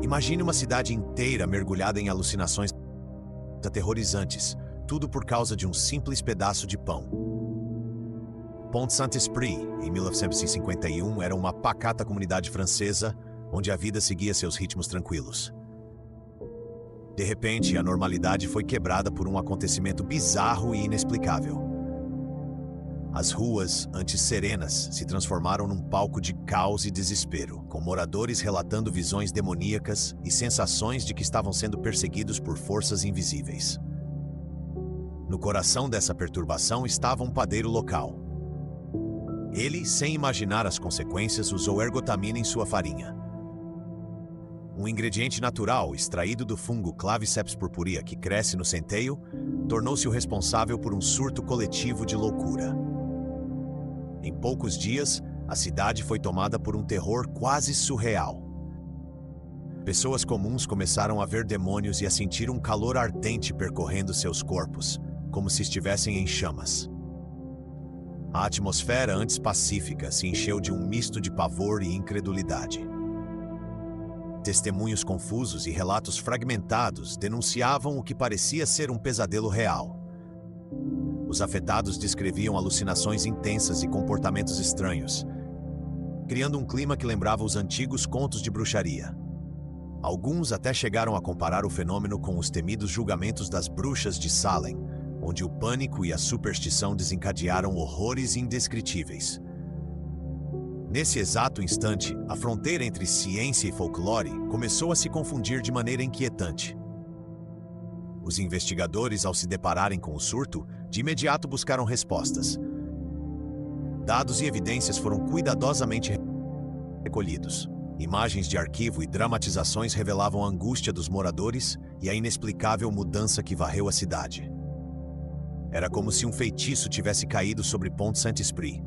Imagine uma cidade inteira mergulhada em alucinações aterrorizantes, tudo por causa de um simples pedaço de pão. Pont-Saint-Esprit, em 1951, era uma pacata comunidade francesa onde a vida seguia seus ritmos tranquilos. De repente, a normalidade foi quebrada por um acontecimento bizarro e inexplicável. As ruas, antes serenas, se transformaram num palco de caos e desespero, com moradores relatando visões demoníacas e sensações de que estavam sendo perseguidos por forças invisíveis. No coração dessa perturbação estava um padeiro local. Ele, sem imaginar as consequências, usou ergotamina em sua farinha. Um ingrediente natural, extraído do fungo Claviceps purpurea que cresce no centeio, tornou-se o responsável por um surto coletivo de loucura. Em poucos dias, a cidade foi tomada por um terror quase surreal. Pessoas comuns começaram a ver demônios e a sentir um calor ardente percorrendo seus corpos, como se estivessem em chamas. A atmosfera, antes pacífica, se encheu de um misto de pavor e incredulidade. Testemunhos confusos e relatos fragmentados denunciavam o que parecia ser um pesadelo real. Os afetados descreviam alucinações intensas e comportamentos estranhos, criando um clima que lembrava os antigos contos de bruxaria. Alguns até chegaram a comparar o fenômeno com os temidos julgamentos das bruxas de Salem, onde o pânico e a superstição desencadearam horrores indescritíveis. Nesse exato instante, a fronteira entre ciência e folclore começou a se confundir de maneira inquietante. Os investigadores, ao se depararem com o surto, de imediato buscaram respostas. Dados e evidências foram cuidadosamente recolhidos. Imagens de arquivo e dramatizações revelavam a angústia dos moradores e a inexplicável mudança que varreu a cidade. Era como se um feitiço tivesse caído sobre Pont-Saint-Esprit.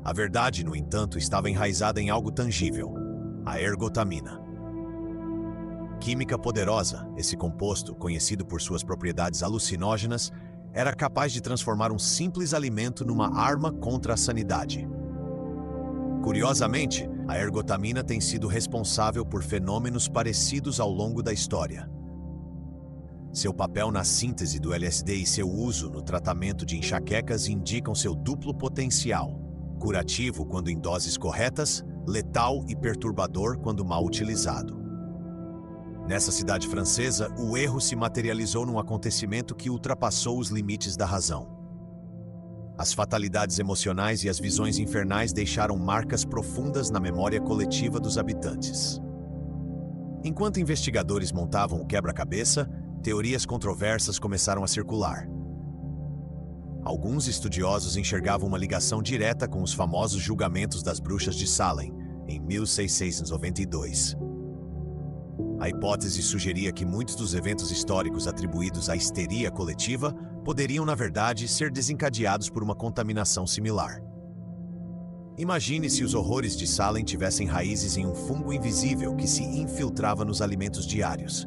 A verdade, no entanto, estava enraizada em algo tangível: a ergotamina. Química poderosa, esse composto, conhecido por suas propriedades alucinógenas, era capaz de transformar um simples alimento numa arma contra a sanidade. Curiosamente, a ergotamina tem sido responsável por fenômenos parecidos ao longo da história. Seu papel na síntese do LSD e seu uso no tratamento de enxaquecas indicam seu duplo potencial: curativo quando em doses corretas, letal e perturbador quando mal utilizado. Nessa cidade francesa, o erro se materializou num acontecimento que ultrapassou os limites da razão. As fatalidades emocionais e as visões infernais deixaram marcas profundas na memória coletiva dos habitantes. Enquanto investigadores montavam o quebra-cabeça, teorias controversas começaram a circular. Alguns estudiosos enxergavam uma ligação direta com os famosos julgamentos das bruxas de Salem, em 1692. A hipótese sugeria que muitos dos eventos históricos atribuídos à histeria coletiva poderiam, na verdade, ser desencadeados por uma contaminação similar. Imagine se os horrores de Salem tivessem raízes em um fungo invisível que se infiltrava nos alimentos diários.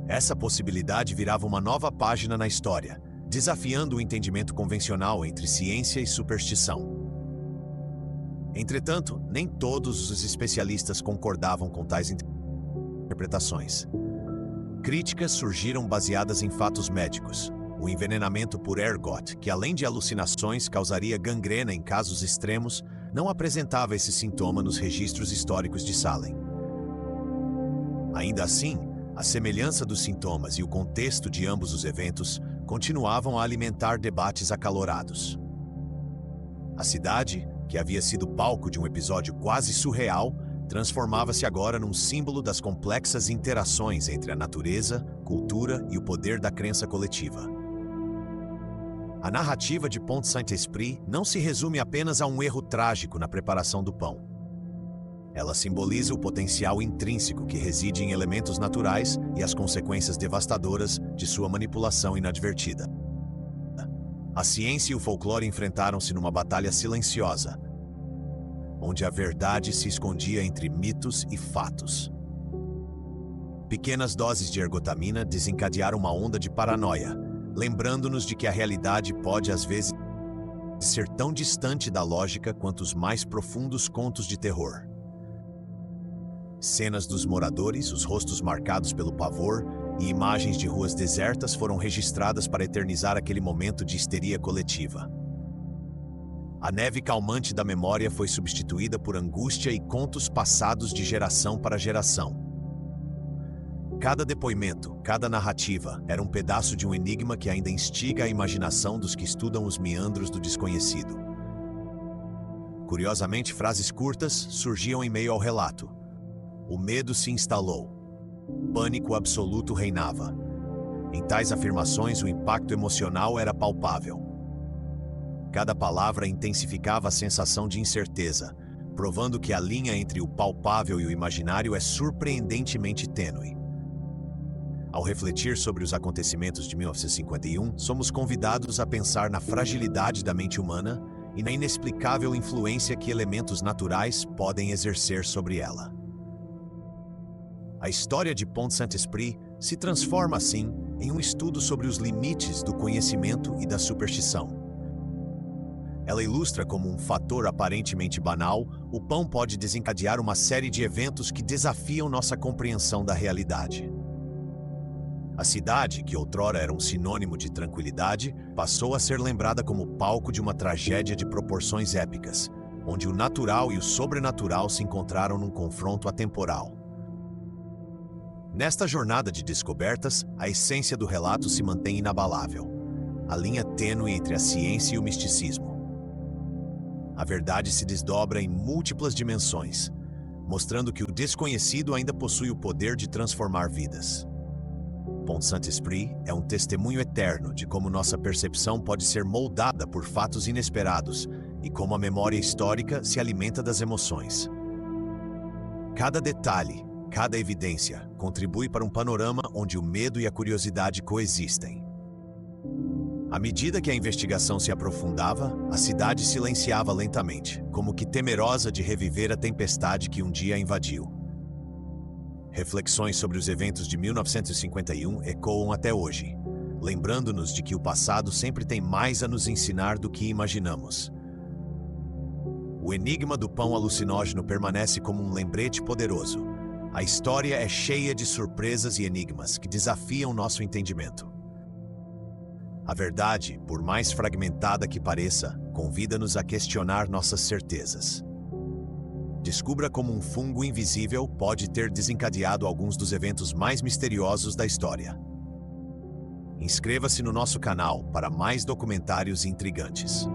Essa possibilidade virava uma nova página na história, desafiando o entendimento convencional entre ciência e superstição. Entretanto, nem todos os especialistas concordavam com tais interpretações. Críticas surgiram baseadas em fatos médicos. O envenenamento por ergot, que além de alucinações causaria gangrena em casos extremos, não apresentava esse sintoma nos registros históricos de Salem. Ainda assim, a semelhança dos sintomas e o contexto de ambos os eventos continuavam a alimentar debates acalorados. A cidade, que havia sido palco de um episódio quase surreal, transformava-se agora num símbolo das complexas interações entre a natureza, cultura e o poder da crença coletiva. A narrativa de Pont-Saint-Esprit não se resume apenas a um erro trágico na preparação do pão. Ela simboliza o potencial intrínseco que reside em elementos naturais e as consequências devastadoras de sua manipulação inadvertida. A ciência e o folclore enfrentaram-se numa batalha silenciosa, onde a verdade se escondia entre mitos e fatos. Pequenas doses de ergotamina desencadearam uma onda de paranoia, lembrando-nos de que a realidade pode, às vezes, ser tão distante da lógica quanto os mais profundos contos de terror. Cenas dos moradores, os rostos marcados pelo pavor e imagens de ruas desertas foram registradas para eternizar aquele momento de histeria coletiva. A neve calmante da memória foi substituída por angústia e contos passados de geração para geração. Cada depoimento, cada narrativa, era um pedaço de um enigma que ainda instiga a imaginação dos que estudam os meandros do desconhecido. Curiosamente, frases curtas surgiam em meio ao relato. O medo se instalou. Pânico absoluto reinava. Em tais afirmações, o impacto emocional era palpável. Cada palavra intensificava a sensação de incerteza, provando que a linha entre o palpável e o imaginário é surpreendentemente tênue. Ao refletir sobre os acontecimentos de 1951, somos convidados a pensar na fragilidade da mente humana e na inexplicável influência que elementos naturais podem exercer sobre ela. A história de Pont Saint-Esprit se transforma, assim, em um estudo sobre os limites do conhecimento e da superstição. Ela ilustra como um fator aparentemente banal, o pão pode desencadear uma série de eventos que desafiam nossa compreensão da realidade. A cidade, que outrora era um sinônimo de tranquilidade, passou a ser lembrada como palco de uma tragédia de proporções épicas, onde o natural e o sobrenatural se encontraram num confronto atemporal. Nesta jornada de descobertas, a essência do relato se mantém inabalável, a linha tênue entre a ciência e o misticismo. A verdade se desdobra em múltiplas dimensões, mostrando que o desconhecido ainda possui o poder de transformar vidas. Pont Saint-Esprit é um testemunho eterno de como nossa percepção pode ser moldada por fatos inesperados e como a memória histórica se alimenta das emoções. Cada detalhe, cada evidência, contribui para um panorama onde o medo e a curiosidade coexistem. À medida que a investigação se aprofundava, a cidade silenciava lentamente, como que temerosa de reviver a tempestade que um dia a invadiu. Reflexões sobre os eventos de 1951 ecoam até hoje, lembrando-nos de que o passado sempre tem mais a nos ensinar do que imaginamos. O enigma do pão alucinógeno permanece como um lembrete poderoso. A história é cheia de surpresas e enigmas que desafiam nosso entendimento. A verdade, por mais fragmentada que pareça, convida-nos a questionar nossas certezas. Descubra como um fungo invisível pode ter desencadeado alguns dos eventos mais misteriosos da história. Inscreva-se no nosso canal para mais documentários intrigantes.